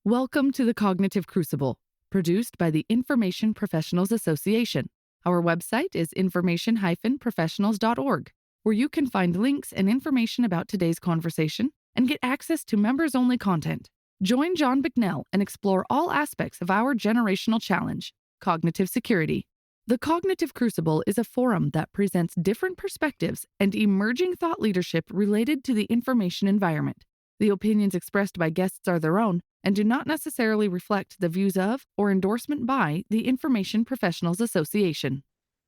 Welcome to the Cognitive Crucible, produced by the Information Professionals Association. Our website is information-professionals.org, where you can find links and information about today's conversation and get access to members-only content. Join John Bicknell and explore all aspects of our generational challenge, cognitive security. The Cognitive Crucible is a forum that presents different perspectives and emerging thought leadership related to the information environment. The opinions expressed by guests are their own and do not necessarily reflect the views of or endorsement by the Information Professionals Association.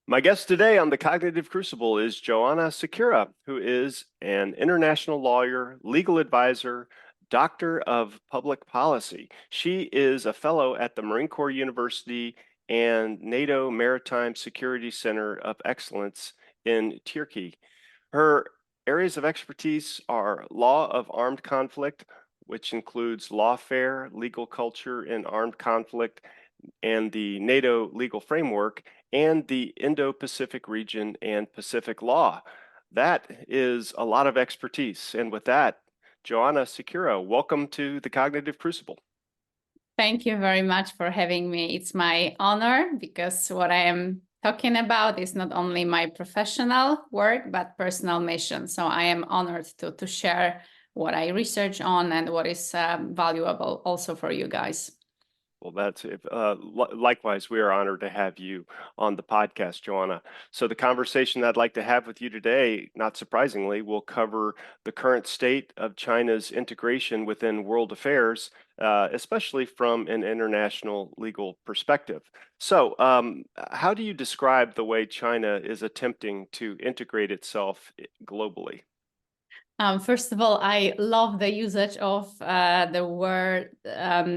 My guest today on the Cognitive Crucible is Joanna Siekiera, who is an international lawyer, legal advisor, doctor of public policy. She is a fellow at the Marine Corps University and NATO Maritime Security Center of Excellence in Turkey. Her areas of expertise are law of armed conflict, which includes lawfare, legal culture in armed conflict, and the NATO legal framework, and the Indo-Pacific region and Pacific law. That is a lot of expertise. And with that, Joanna Siekiera, welcome to the Cognitive Crucible. Thank you very much for having me. It's my honor because what I am talking about is not only my professional work, but personal mission. So I am honored to share what I research on and what is valuable also for you guys. Well, that's likewise, we are honored to have you on the podcast, Joanna. So the conversation I'd like to have with you today, not surprisingly, will cover the current state of China's integration within world affairs, especially from an international legal perspective. So how do you describe the way China is attempting to integrate itself globally? First of all, I love the usage of the word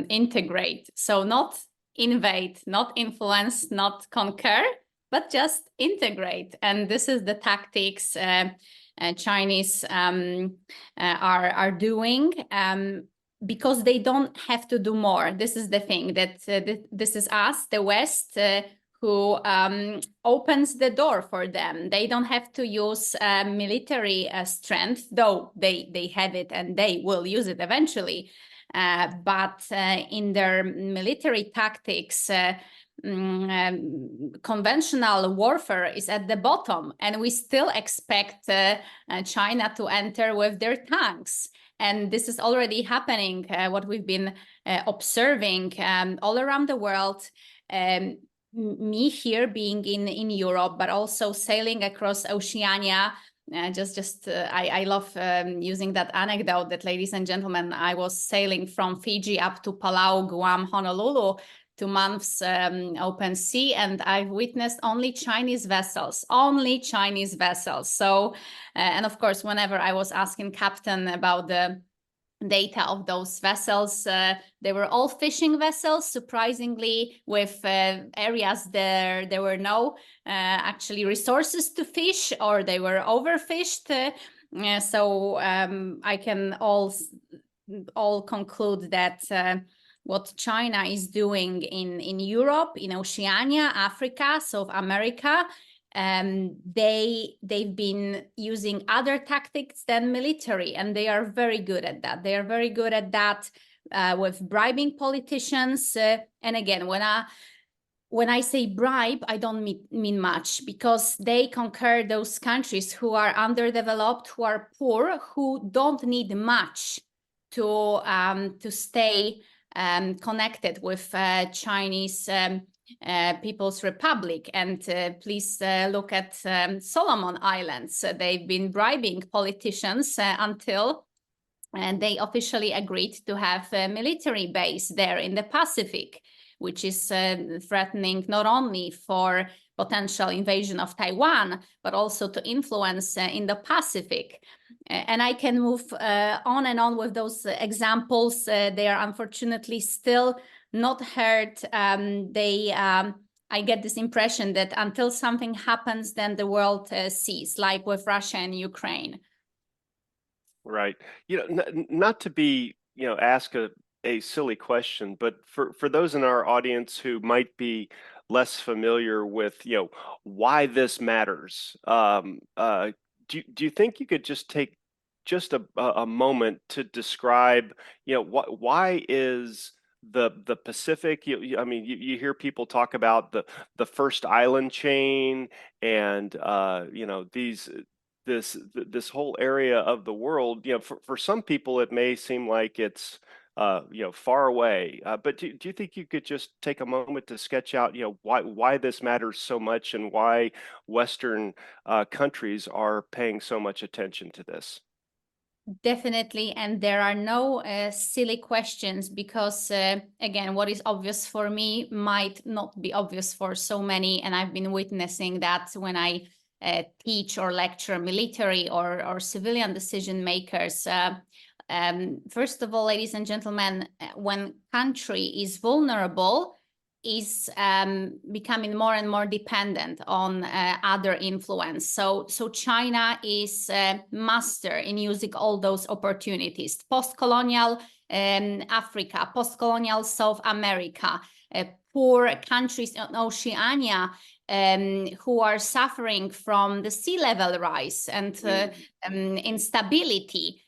integrate. So not invade, not influence, not conquer, but just integrate. And this is the tactics Chinese are doing because they don't have to do more. This is the thing that this is us, the West, who opens the door for them. They don't have to use military strength, though they have it and they will use it eventually. But in their military tactics, conventional warfare is at the bottom, and we still expect China to enter with their tanks. And this is already happening, what we've been observing all around the world. Me here being in Europe, but also sailing across Oceania. I love using that anecdote that, ladies and gentlemen, I was sailing from Fiji up to Palau, Guam, Honolulu, 2 months open sea, and I've witnessed only Chinese vessels. So, and of course, whenever I was asking captain about the data of those vessels, they were all fishing vessels, surprisingly, with areas there were no actually resources to fish, or they were overfished. So I can all conclude that what China is doing in Europe, in Oceania, Africa, South America, they've been using other tactics than military, and they are very good at that. They are very good at that with bribing politicians. And again, when I say bribe, I don't mean much, because they conquer those countries who are underdeveloped, who are poor, who don't need much to stay connected with Chinese People's Republic. And please look at Solomon Islands. They've been bribing politicians until they officially agreed to have a military base there in the Pacific, which is threatening not only for potential invasion of Taiwan, but also to influence in the Pacific. And I can move on and on with those examples. They are unfortunately still not heard. I get this impression that until something happens, then the world sees, like with Russia and Ukraine. Right. Not to be, ask a silly question, but for those in our audience who might be less familiar with, why this matters, do you think you could just take just a moment to describe, why is the Pacific. I mean, you hear people talk about the first island chain, and this whole area of the world. For some people, it may seem like it's far away. But do you think you could just take a moment to sketch out why this matters so much, and why Western countries are paying so much attention to this? Definitely, and there are no silly questions, because again, what is obvious for me might not be obvious for so many, and I've been witnessing that when I teach or lecture military or civilian decision makers. First of all, ladies and gentlemen, when country is vulnerable, is becoming more and more dependent on other influence. So China is master in using all those opportunities. Post-colonial Africa, post-colonial South America, poor countries in Oceania who are suffering from the sea level rise and instability.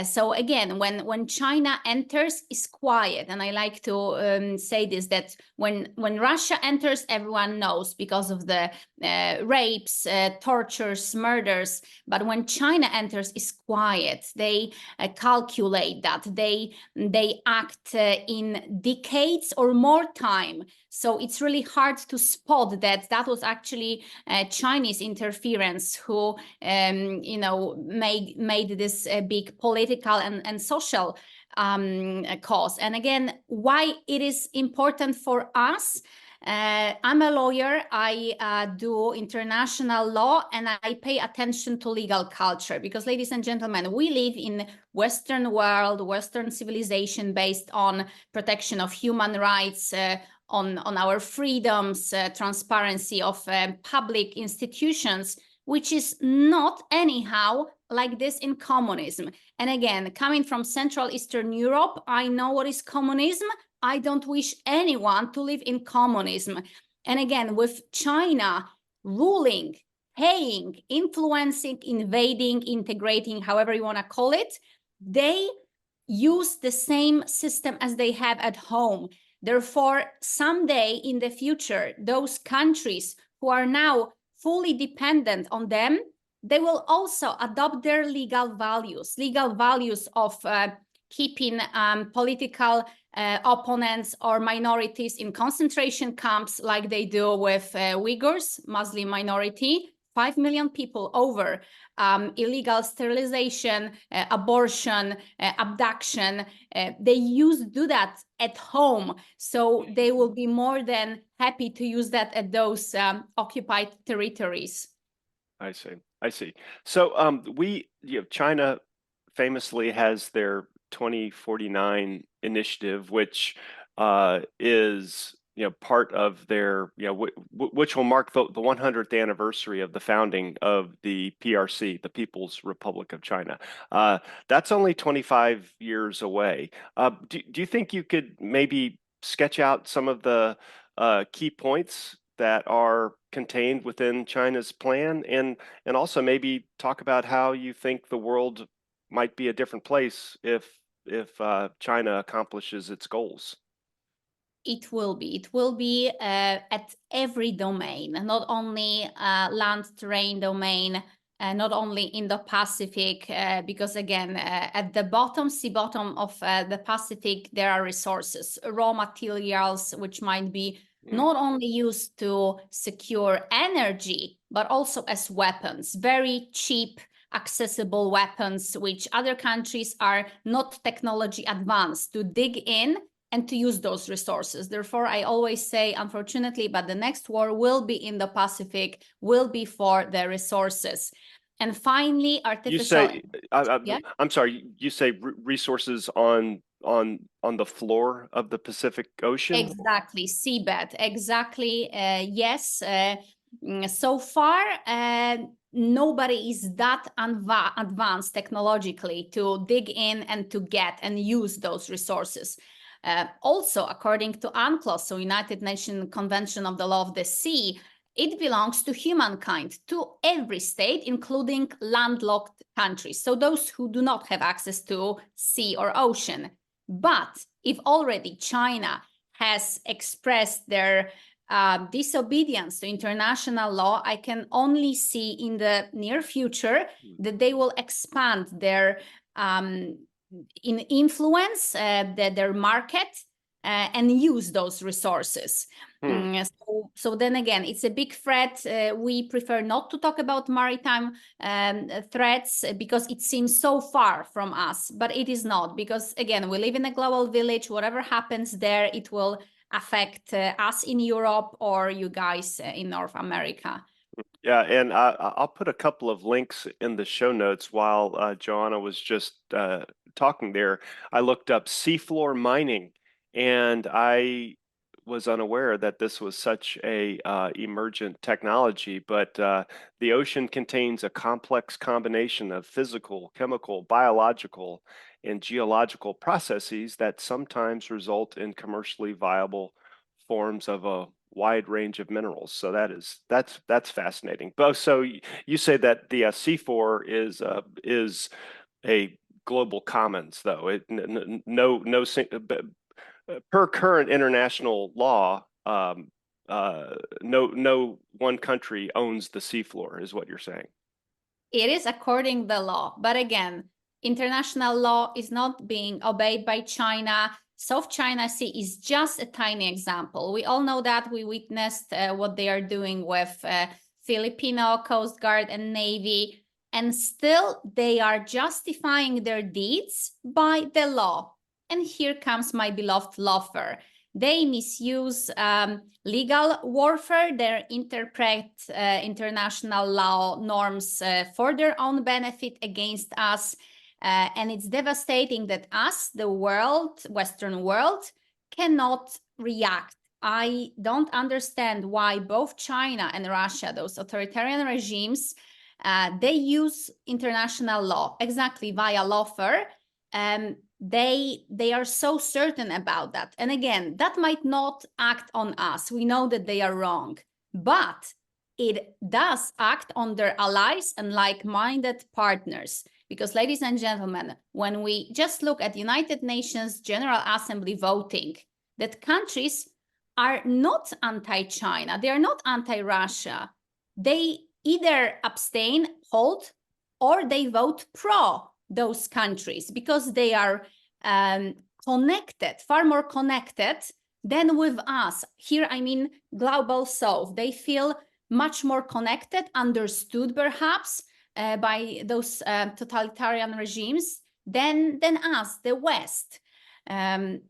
So again, when China enters, is quiet, and I like to say this, that when Russia enters, everyone knows because of the rapes, tortures, murders. But when China enters, is quiet. They calculate that they act in decades or more time. So it's really hard to spot that was actually Chinese interference who made this big political and social cause. And again, why it is important for us. I'm a lawyer. I do international law, and I pay attention to legal culture, because, ladies and gentlemen, we live in Western world, Western civilization based on protection of human rights, on our freedoms, transparency of public institutions, which is not anyhow like this in communism. And again, coming from Central Eastern Europe, I know what is communism. I don't wish anyone to live in communism. And again, with China ruling, paying, influencing, invading, integrating, however you want to call it, they use the same system as they have at home. Therefore, someday in the future, those countries who are now fully dependent on them, they will also adopt their legal values of keeping political opponents or minorities in concentration camps, like they do with Uyghurs, Muslim minority, 5 million people over, illegal sterilization, abortion, abduction. They do that at home. So they will be more than happy to use that at those occupied territories. I see. So China famously has their 2049 initiative, which is part of their which will mark the 100th anniversary of the founding of the PRC, the People's Republic of China. That's only 25 years away. Do you think you could maybe sketch out some of the key points that are contained within China's plan, and also maybe talk about how you think the world might be a different place if China accomplishes its goals? It will be at every domain, not only land terrain domain, not only in the Pacific, because again, at the sea bottom of the Pacific, there are resources, raw materials, which might be not only used to secure energy, but also as weapons, very cheap, accessible weapons, which other countries are not technology advanced to dig in and to use those resources. Therefore, I always say, unfortunately, but the next war will be in the Pacific, will be for the resources. And finally, artificial... I'm sorry, you say resources on the floor of the Pacific Ocean? Exactly, seabed, exactly, yes. So far, nobody is that advanced technologically to dig in and to get and use those resources. Also, according to UNCLOS, so United Nations Convention of the Law of the Sea, it belongs to humankind, to every state, including landlocked countries, so those who do not have access to sea or ocean. But if already China has expressed their disobedience to international law, I can only see in the near future that they will expand their in influence, their market, and use those resources. So then again, it's a big threat. We prefer not to talk about maritime threats because it seems so far from us, but it is not, because again, we live in a global village. Whatever happens there, it will affect us in Europe or you guys in North America. Yeah, and I'll put a couple of links in the show notes while Joanna was just talking there. I looked up seafloor mining, and I was unaware that this was such a emergent technology, but the ocean contains a complex combination of physical, chemical, biological, and geological processes that sometimes result in commercially viable forms of a wide range of minerals. So that's fascinating. But so you say that the C4 is a global commons, though. No per current international law, no one country owns the seafloor, is what you're saying. It is according to the law, but again, international law is not being obeyed by China. South China Sea is just a tiny example. We all know that. We witnessed what they are doing with Filipino Coast Guard and Navy, and still they are justifying their deeds by the law. And here comes my beloved lawfare. They misuse legal warfare. They interpret international law norms for their own benefit against us. And it's devastating that us, the world, Western world, cannot react. I don't understand why both China and Russia, those authoritarian regimes, they use international law exactly via lawfare. They are so certain about that. And again, that might not act on us. We know that they are wrong, but it does act on their allies and like-minded partners. Because, ladies and gentlemen, when we just look at United Nations General Assembly voting, that countries are not anti-China, they are not anti-Russia. They either abstain, hold, or they vote pro those countries because they are connected, far more connected than with us. Here, I mean global south. They feel much more connected, understood perhaps by those totalitarian regimes than us, the West. And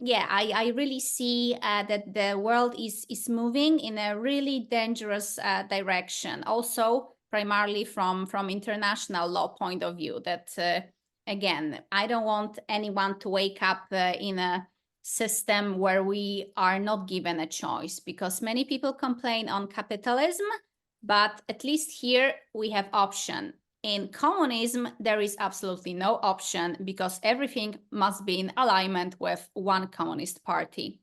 yeah, I really see that the world is moving in a really dangerous direction. Also, primarily from international law point of view, that again, I don't want anyone to wake up in a system where we are not given a choice, because many people complain on capitalism, but at least here we have option. In communism, there is absolutely no option because everything must be in alignment with one communist party.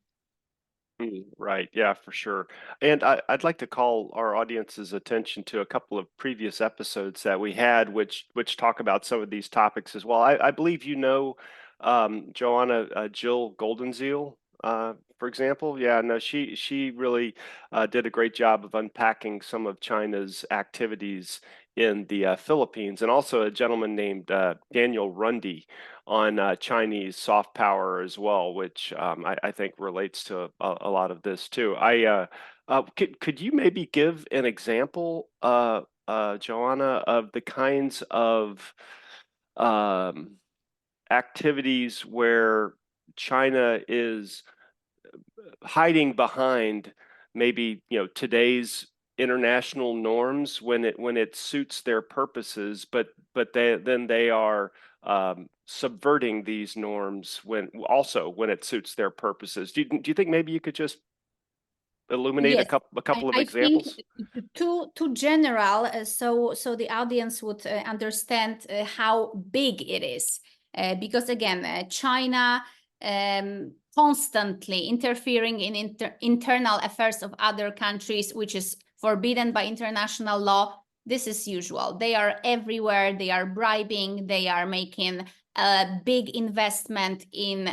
Right. Yeah, for sure. And I'd like to call our audience's attention to a couple of previous episodes that we had, which talk about some of these topics as well. I believe you know Joanna Jill Goldenzeal, for example. Yeah, no, she really did a great job of unpacking some of China's activities in the Philippines, and also a gentleman named Daniel Rundy on Chinese soft power as well, which I think relates to a lot of this too. Could you maybe give an example, Joanna, of the kinds of activities where China is hiding behind maybe today's international norms when it suits their purposes, but they are subverting these norms when it suits their purposes. Do you think maybe you could just illuminate Yes, a couple of I examples? think too general, so the audience would understand how big it is, because again, China constantly interfering in internal affairs of other countries, which is forbidden by international law. This is usual. They are everywhere. They are bribing. They are making a big investment in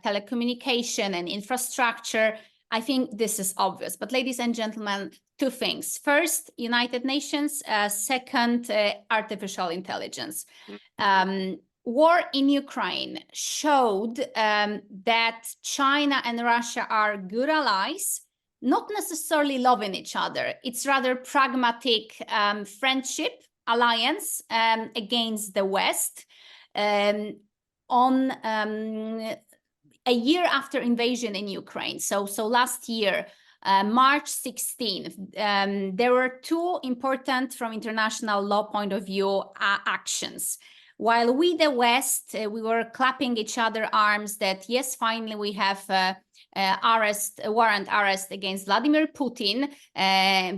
telecommunication and infrastructure. I think this is obvious. But ladies and gentlemen, two things. First, United Nations. Second, artificial intelligence. War in Ukraine showed that China and Russia are good allies, not necessarily loving each other. It's rather pragmatic friendship alliance against the West. On a year after invasion in Ukraine, so last year, March 16th, there were two important, from international law point of view, actions. While we, the West, we were clapping each other arms that, yes, finally we have warrant arrest against Vladimir Putin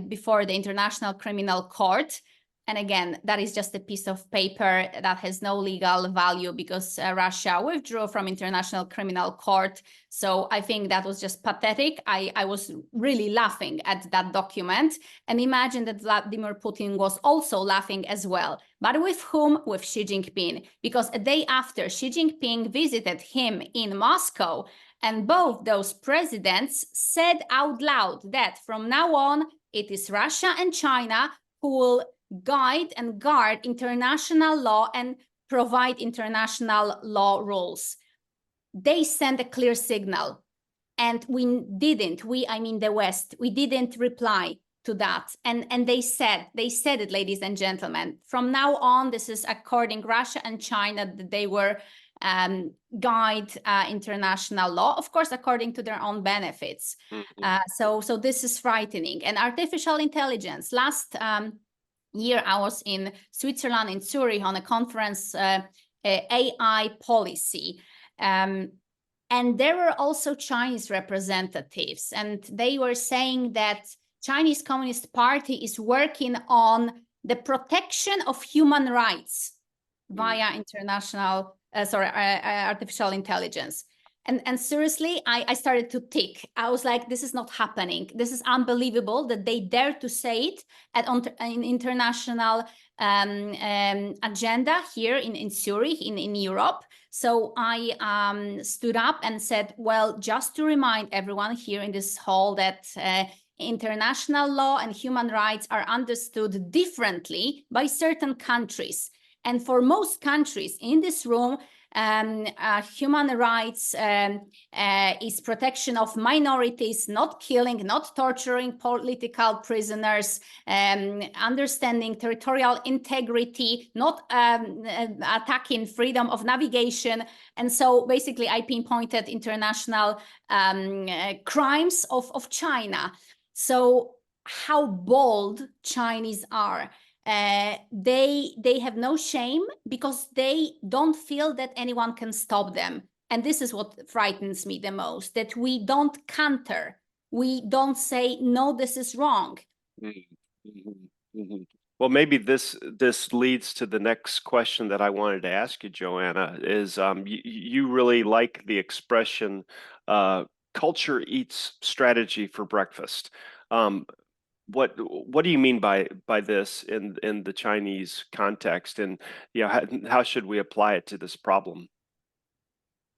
before the International Criminal Court. And again, that is just a piece of paper that has no legal value because Russia withdrew from International Criminal Court. So I think that was just pathetic. I was really laughing at that document, and imagine that Vladimir Putin was also laughing as well. But with whom? With Xi Jinping, because a day after, Xi Jinping visited him in Moscow, and both those presidents said out loud that from now on, it is Russia and China who will guide and guard international law and provide international law rules. They sent a clear signal, and we didn't, I mean the West, we didn't reply to that. And they said it, ladies and gentlemen, from now on, this is according Russia and China, that they were guide international law, of course, according to their own benefits. So this is frightening. And artificial intelligence, last year, I was in Switzerland, in Zurich, on a conference, AI policy. And there were also Chinese representatives, and they were saying that Chinese Communist Party is working on the protection of human rights via artificial intelligence. And seriously, I started to tick. I was like, this is not happening. This is unbelievable that they dare to say it at an international agenda here in Zurich, in Europe. So I stood up and said, well, just to remind everyone here in this hall that international law and human rights are understood differently by certain countries. And for most countries in this room, human rights is protection of minorities, not killing, not torturing political prisoners, understanding territorial integrity, not attacking freedom of navigation. And so basically I pinpointed international crimes of China. So how bold Chinese are. They have no shame because they don't feel that anyone can stop them. And this is what frightens me the most, that we don't counter. We don't say, no, this is wrong. Well, maybe this leads to the next question that I wanted to ask you, Joanna, is you really like the expression, culture eats strategy for breakfast. What do you mean by this in the Chinese context, and how should we apply it to this problem?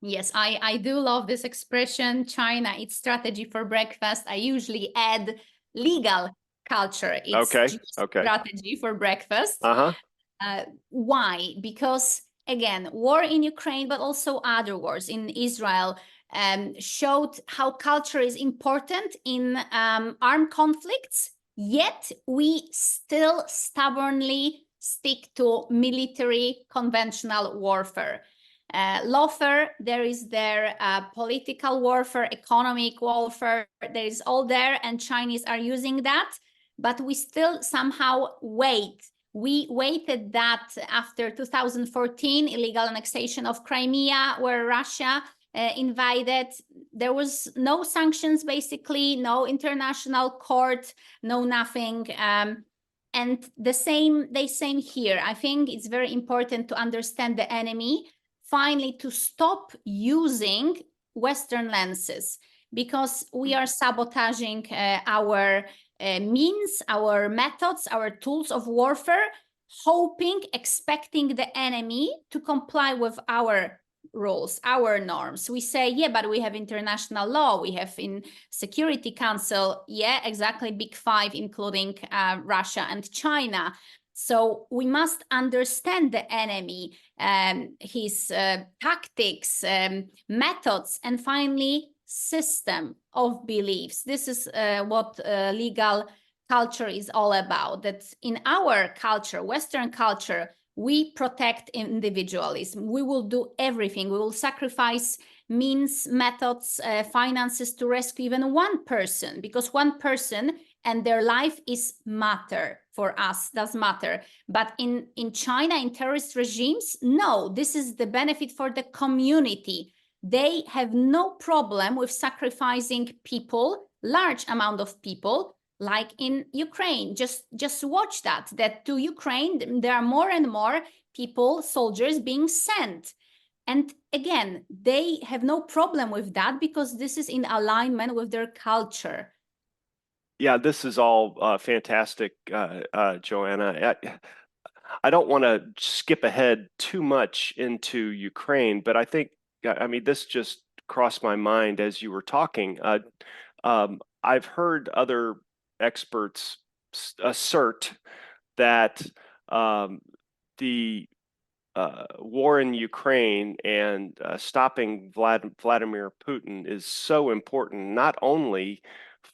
Yes, I do love this expression, China eats strategy for breakfast. I usually add legal culture eats strategy for breakfast. Why? Because again, war in Ukraine, but also other wars in Israel showed how culture is important in armed conflicts. Yet we still stubbornly stick to military conventional warfare. Lawfare, there is their political warfare, economic warfare, there is all there, and Chinese are using that, but we still somehow wait. We waited that after 2014 illegal annexation of Crimea, where Russia invaded. There was no sanctions, basically, no international court, no nothing. And the same here. I think it's very important to understand the enemy, finally to stop using Western lenses, because we are sabotaging our means, our methods, our tools of warfare hoping, expecting the enemy to comply with our rules, our norms. We say, yeah, but we have international law, we have in Security Council, yeah, exactly, Big Five, including Russia and China. So we must understand the enemy, his tactics, methods, and finally, system of beliefs. This is what legal culture is all about. That in our culture, Western culture, we protect individualism. We will do everything. We will sacrifice means, methods, finances to rescue even one person, because one person and their life is matter for us, does matter. But in China, in terrorist regimes, no, this is the benefit for the community. They have no problem with sacrificing people, large amount of people, like in Ukraine. Just watch that to Ukraine, there are more and more people, soldiers being sent. And again, they have no problem with that because this is in alignment with their culture. Yeah, this is all fantastic, Joanna. I don't want to skip ahead too much into Ukraine, but I think, I mean, this just crossed my mind as you were talking. I've heard other experts assert that the war in Ukraine and stopping Vladimir Putin is so important, not only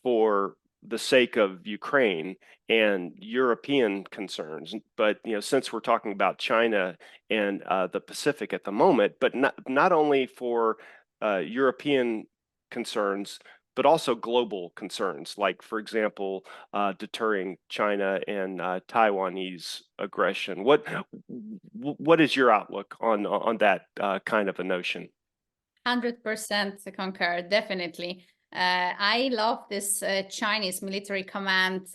for the sake of Ukraine and European concerns, but since we're talking about China and the Pacific at the moment, but not only for European concerns, but also global concerns, like, for example, deterring China and Taiwanese aggression. What is your outlook on that kind of a notion? 100% concur, definitely. I love this Chinese military command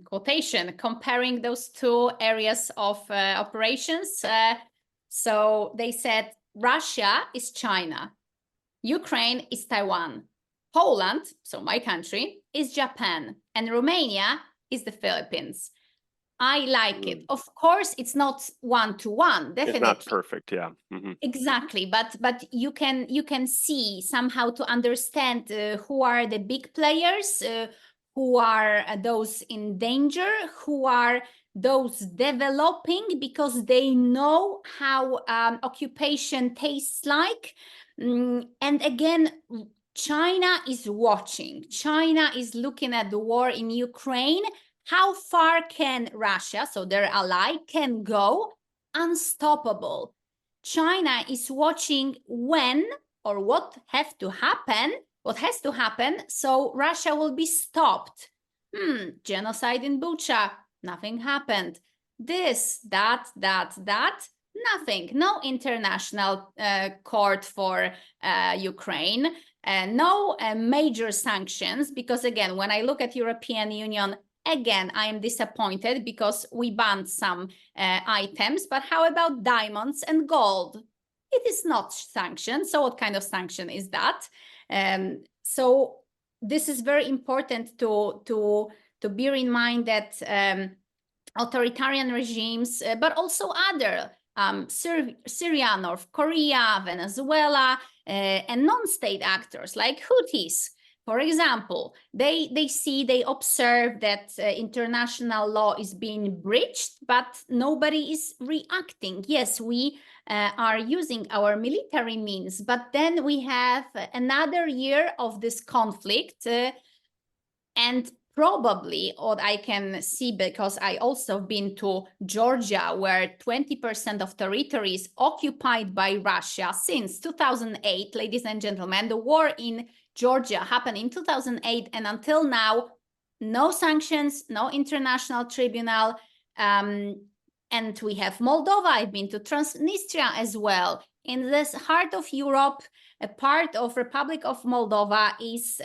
quotation, comparing those two areas of operations. So they said, Russia is China, Ukraine is Taiwan, Poland, so my country, is Japan, and Romania is the Philippines. I like it. Of course, it's not one-to-one, definitely. It's not perfect, yeah. Mm-hmm. Exactly, but you can see somehow to understand who are the big players, who are those in danger, who are those developing because they know how occupation tastes like. And again, China is watching. China is looking at the war in Ukraine. How far can Russia, so their ally, can go? Unstoppable. China is watching when or what has to happen, so Russia will be stopped. Genocide in Bucha, nothing happened. This, that, nothing. No international court for Ukraine, no major sanctions, because again, when I look at European Union, again, I am disappointed because we banned some items, but how about diamonds and gold? It is not sanctioned. So what kind of sanction is that? So this is very important to bear in mind that authoritarian regimes, but also other, Syria, North Korea, Venezuela, and non-state actors like Houthis, for example, they observe that international law is being breached, but nobody is reacting. Yes, we are using our military means, but then we have another year of this conflict, and probably what I can see, because I also been to Georgia, where 20% of territory is occupied by Russia since 2008, ladies and gentlemen. The war in Georgia happened in 2008, and until now, no sanctions, no international tribunal. And we have Moldova. I've been to Transnistria as well. In this heart of Europe, a part of Republic of Moldova is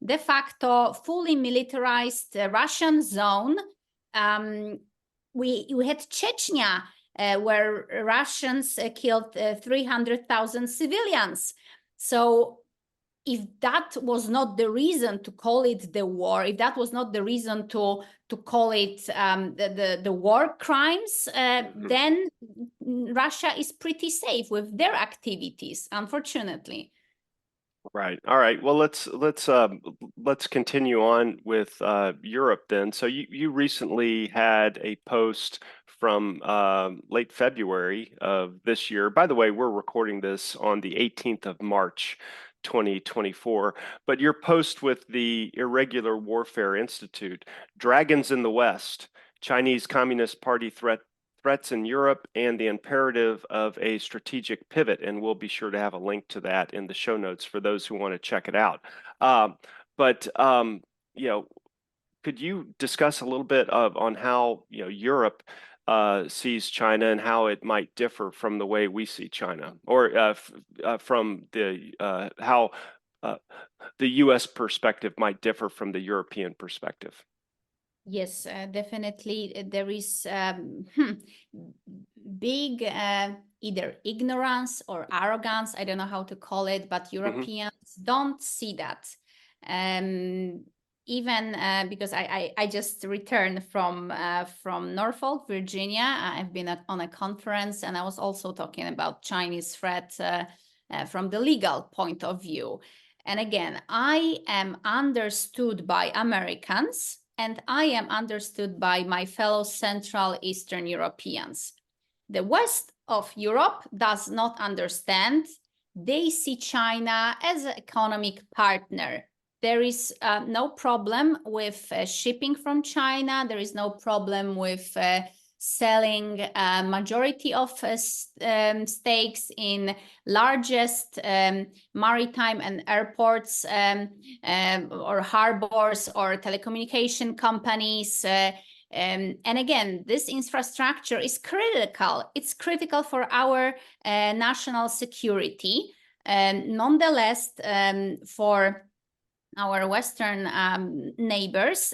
de facto fully militarized Russian zone. We had Chechnya, where Russians killed 300,000 civilians. So if that was not the reason to call it the war, if that was not the reason to call it the war crimes, then Russia is pretty safe with their activities, unfortunately. Right. All right. Well, let's continue on with Europe then. So you recently had a post from late February of this year. By the way, we're recording this on the 18th of March, 2024. But your post with the Irregular Warfare Institute, Dragons in the West, Chinese Communist Party threats in Europe and the imperative of a strategic pivot. And we'll be sure to have a link to that in the show notes for those who want to check it out. Could you discuss a little bit on how Europe sees China and how it might differ from the way we see China, or from how the U.S. perspective might differ from the European perspective? Yes, definitely. There is big either ignorance or arrogance. I don't know how to call it, but Europeans don't see that. Even because I just returned from Norfolk, Virginia. I've been on a conference, and I was also talking about Chinese threat from the legal point of view. And again, I am understood by Americans, and I am understood by my fellow Central Eastern Europeans. The West of Europe does not understand. They see China as an economic partner. There is no problem with shipping from China. There is no problem with selling a majority of stakes in largest maritime and airports or harbors or telecommunication companies. And again, this infrastructure is critical. It's critical for our national security. Nonetheless, for our Western neighbors,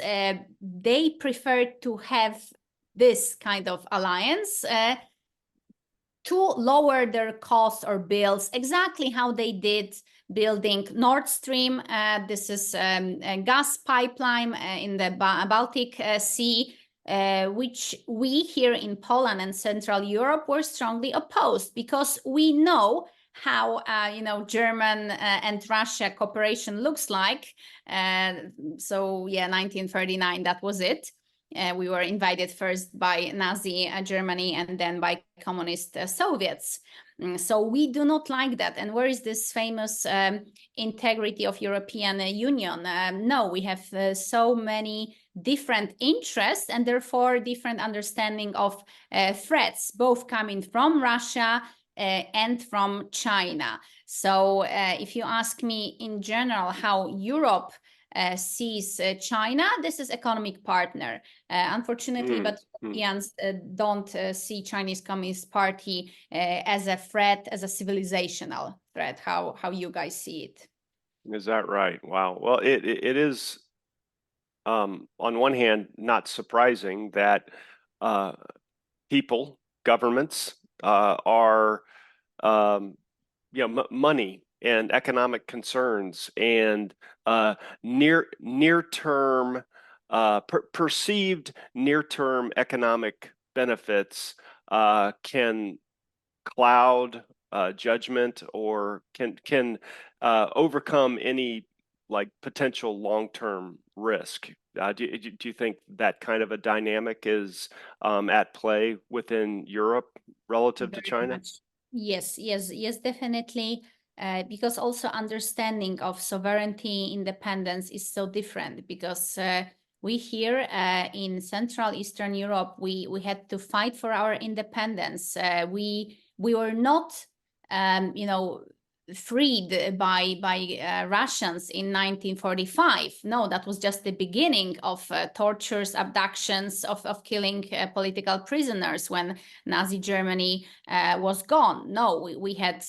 they prefer to have this kind of alliance to lower their costs or bills, exactly how they did building Nord Stream. This is a gas pipeline in the Baltic Sea, which we here in Poland and Central Europe were strongly opposed, because we know how German and Russia cooperation looks like. So yeah, 1939, that was it. We were invaded first by Nazi Germany and then by communist Soviets. So we do not like that. And where is this famous integrity of European Union? No, we have so many different interests and therefore different understanding of threats, both coming from Russia and from China. So if you ask me in general how Europe sees China, this is economic partner. Unfortunately, but Europeans don't see Chinese Communist Party as a threat, as a civilizational threat. How you guys see it? Is that right? Wow. Well, it is on one hand not surprising that people, governments are money and economic concerns and near-term perceived near-term economic benefits can cloud judgment or can overcome any potential long-term risk. Do you think that kind of a dynamic is at play within Europe relative to China? Much. Yes, definitely. Because also understanding of sovereignty, independence is so different, because we here in Central Eastern Europe, we had to fight for our independence. We were not, freed by Russians in 1945. No, that was just the beginning of tortures, abductions, of killing political prisoners when Nazi Germany was gone. No, we had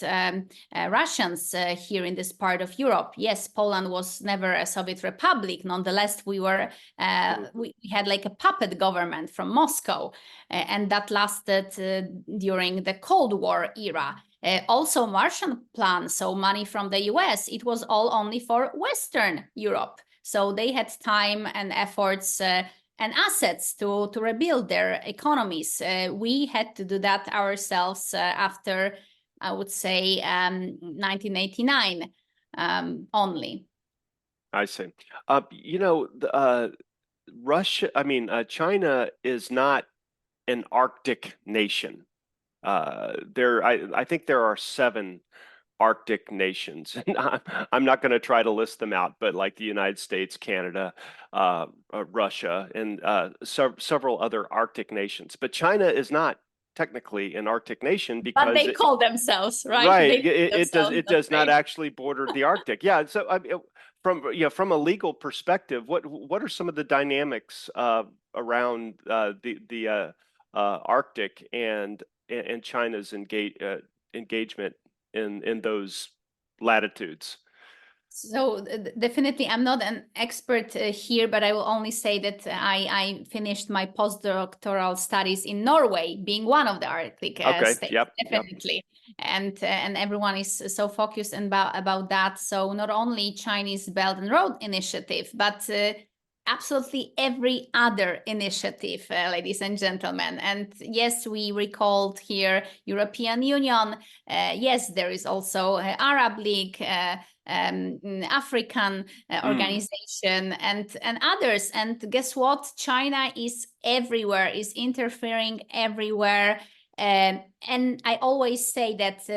Russians here in this part of Europe. Yes, Poland was never a Soviet republic. Nonetheless, we were we had like a puppet government from Moscow, and that lasted during the Cold War era. Also Marshall Plan, so money from the US, it was all only for Western Europe. So they had time and efforts and assets to rebuild their economies. We had to do that ourselves after, I would say, 1989 only. I see. China is not an Arctic nation. I think there are 7 Arctic nations. I'm not going to try to list them out, but like the United States, Canada, Russia, and several other Arctic nations. But China is not technically an Arctic nation But because they call themselves, right? right, They call it themselves does not actually border the Arctic. Yeah, so I mean, from a legal perspective, what are some of the dynamics around the Arctic and China's engagement in those latitudes? So definitely, I'm not an expert here, but I will only say that I finished my postdoctoral studies in Norway, being one of the Arctic Okay. states, Yep. definitely. And everyone is so focused about that. So not only Chinese Belt and Road Initiative, but absolutely every other initiative, ladies and gentlemen. And yes, we recalled here European Union. Yes, there is also Arab League. African organization and others. And guess what? China is everywhere, is interfering everywhere. And I always say that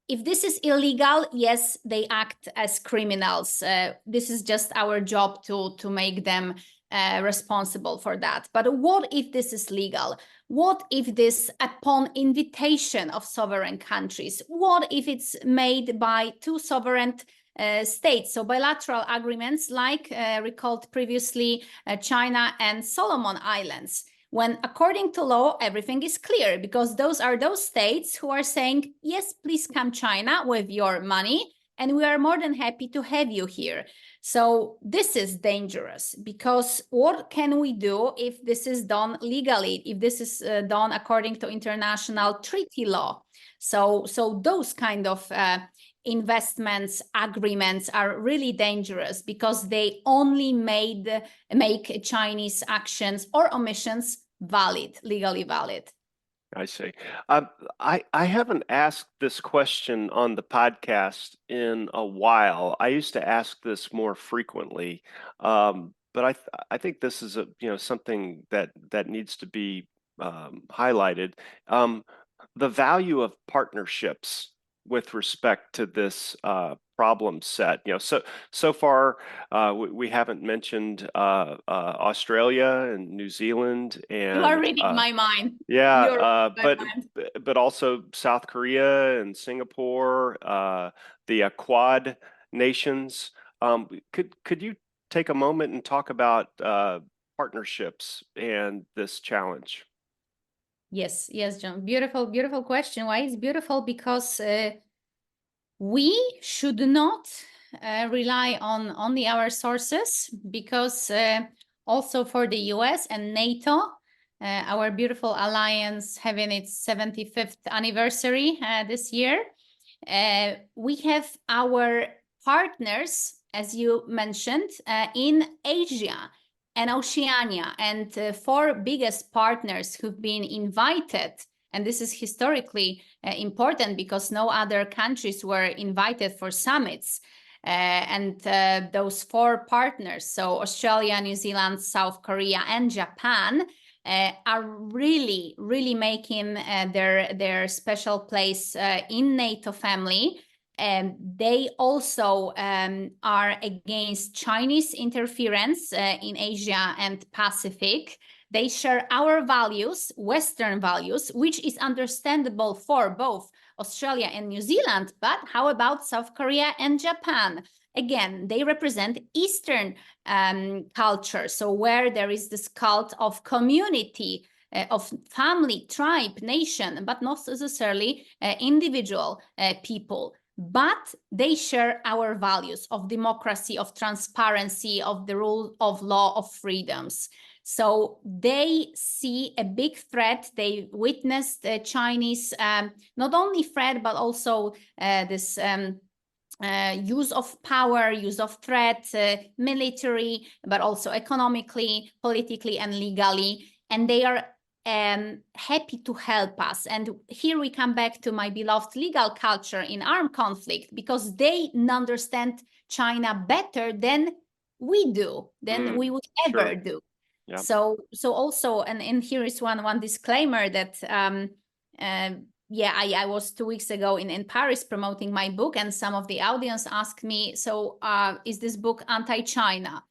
if this is illegal, yes, they act as criminals. This is just our job to make them responsible for that. But what if this is legal? What if this upon invitation of sovereign countries? What if it's made by 2 sovereign states? So bilateral agreements like recalled previously China and Solomon Islands, when according to law everything is clear, because those are those states who are saying, yes, please come China with your money and we are more than happy to have you here. So this is dangerous, because what can we do if this is done legally, if this is done according to international treaty law? So those kind of investments agreements are really dangerous, because they only make Chinese actions or omissions legally valid. I see. I haven't asked this question on the podcast in a while. I used to ask this more frequently, but I think this is something that needs to be highlighted. The value of partnerships with respect to this problem set. So far we haven't mentioned Australia and New Zealand You are and reading my mind. yeah, You're reading my mind. but also South Korea and Singapore, the Quad nations. Could you take a moment and talk about partnerships and this challenge? Yes, John. Beautiful question. Why is beautiful? Because we should not rely on only our sources, because also for the US and NATO, our beautiful alliance having its 75th anniversary this year, we have our partners, as you mentioned, in Asia and Oceania, and 4 biggest partners who've been invited. And this is historically important, because no other countries were invited for summits. And those 4 partners, so Australia, New Zealand, South Korea, and Japan, are really making their special place in NATO family. And they also are against Chinese interference in Asia and Pacific. They share our values, Western values, which is understandable for both Australia and New Zealand. But how about South Korea and Japan? Again, they represent Eastern culture, so where there is this cult of community, of family, tribe, nation, but not necessarily individual people. But they share our values of democracy, of transparency, of the rule of law, of freedoms. So they see a big threat. They witnessed the Chinese, not only threat, but also this use of power, use of threat, military, but also economically, politically, and legally. And they are happy to help us. And here we come back to my beloved legal culture in armed conflict, because they understand China better than we do, than we would ever do. Yeah. So also, and here is one disclaimer that yeah, I was 2 weeks ago in Paris promoting my book, and some of the audience asked me, so is this book anti-China?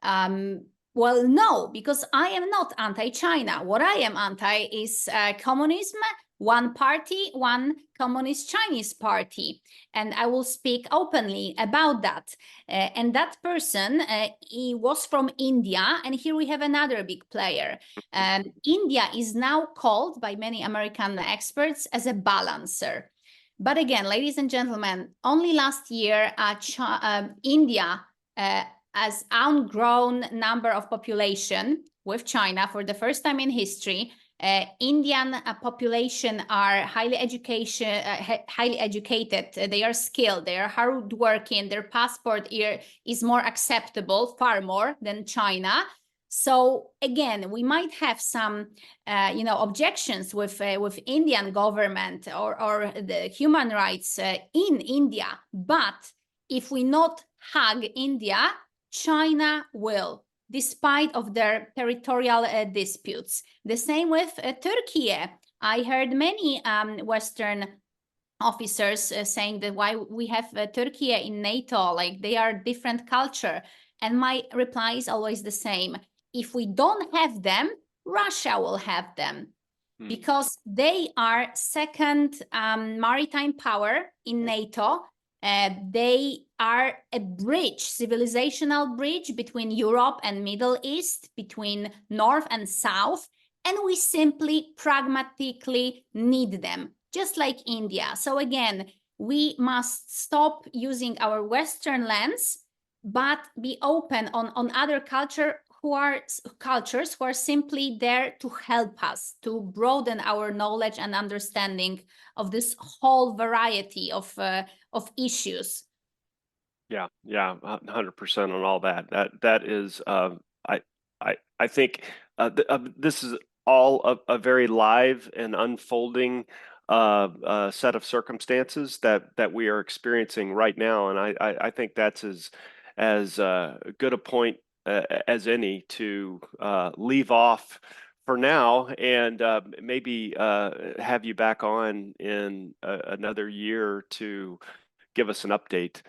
Well, no, because I am not anti-China. What I am anti is communism, one party, one communist Chinese party. And I will speak openly about that. And that person, he was from India. And here we have another big player. India is now called by many American experts as a balancer. But again, ladies and gentlemen, only last year, India has outgrown number of population with China for the first time in history. Indian population are highly educated. They are skilled. They are hardworking. Their passport here is more acceptable, far more than China. So again, we might have some, objections with Indian government or the human rights in India. But if we not hug India, China will, despite of their territorial disputes. The same with Turkey. I heard many Western officers saying that why we have Turkey in NATO, like they are different culture. And my reply is always the same. If we don't have them, Russia will have them. Because they are second maritime power in NATO. They are a bridge, civilizational bridge between Europe and Middle East, between North and South, and we simply pragmatically need them, just like India. So again, we must stop using our Western lens, but be open on other cultures who are simply there to help us, to broaden our knowledge and understanding of this whole variety of issues. Yeah, 100% on all that. That is, I think this is all a very live and unfolding set of circumstances that we are experiencing right now, and I think that's as good a point as any to leave off for now, and maybe have you back on in another year to give us an update,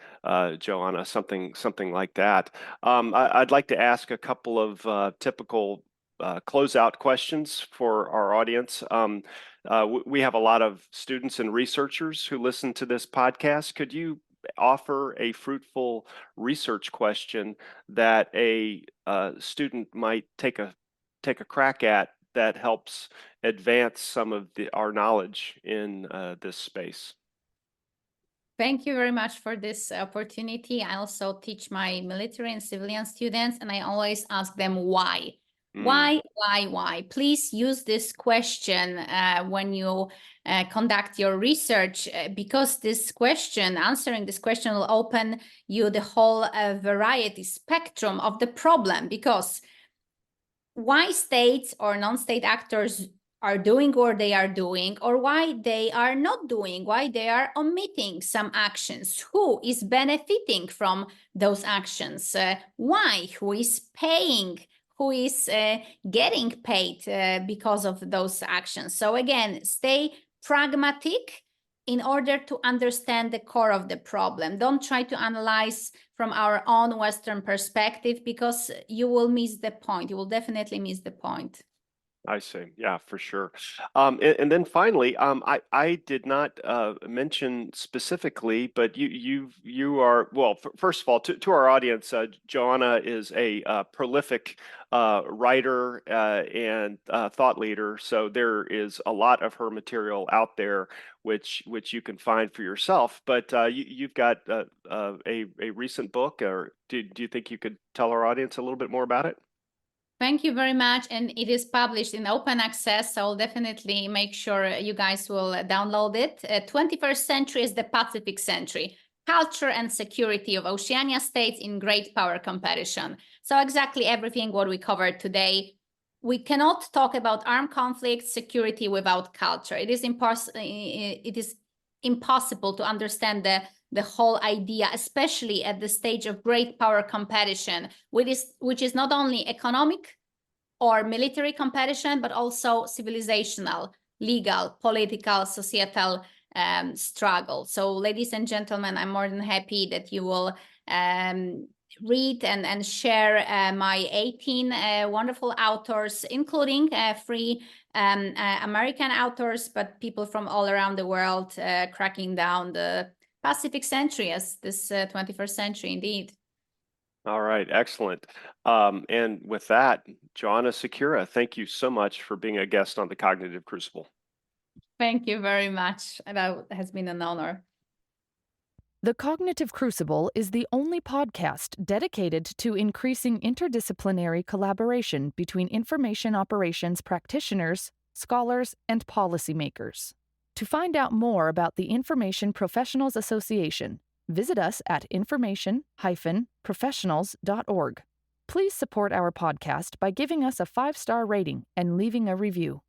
Joanna, something like that. I'd like to ask a couple of typical closeout questions for our audience. We have a lot of students and researchers who listen to this podcast. Could you offer a fruitful research question that a student might take a crack at that helps advance some of our knowledge in this space? Thank you very much for this opportunity. I also teach my military and civilian students, and I always ask them why. Why? Please use this question when you conduct your research, because answering this question will open you the whole variety spectrum of the problem. Because why states or non-state actors are doing what they are doing, or why they are not doing, why they are omitting some actions, who is benefiting from those actions, why, who is paying, who is getting paid because of those actions. So again, stay pragmatic in order to understand the core of the problem. Don't try to analyze from our own Western perspective, because you will miss the point. You will definitely miss the point. I see. Yeah, for sure. And then finally, I did not mention specifically, but you are, well, first of all, to our audience, Joanna is a prolific writer and thought leader. So there is a lot of her material out there, which you can find for yourself. But you've got a recent book, or do you think you could tell our audience a little bit more about it? Thank you very much. And it is published in open access, so I'll definitely make sure you guys will download it. 21st Century is the Pacific Century. Culture and security of Oceania states in great power competition. So exactly everything what we covered today. We cannot talk about armed conflict security without culture. It is impossible to understand the whole idea, especially at the stage of great power competition, which is not only economic or military competition, but also civilizational, legal, political, societal struggle. So, ladies and gentlemen, I'm more than happy that you will read and share my 18 wonderful authors, including free American authors, but people from all around the world cracking down the Pacific Century as this 21st century indeed. All right, excellent. And with that, Joanna Siekiera, thank you so much for being a guest on the Cognitive Crucible. Thank you very much. That has been an honor. The Cognitive Crucible is the only podcast dedicated to increasing interdisciplinary collaboration between information operations practitioners, scholars, and policymakers. To find out more about the Information Professionals Association, visit us at information-professionals.org. Please support our podcast by giving us a 5-star rating and leaving a review.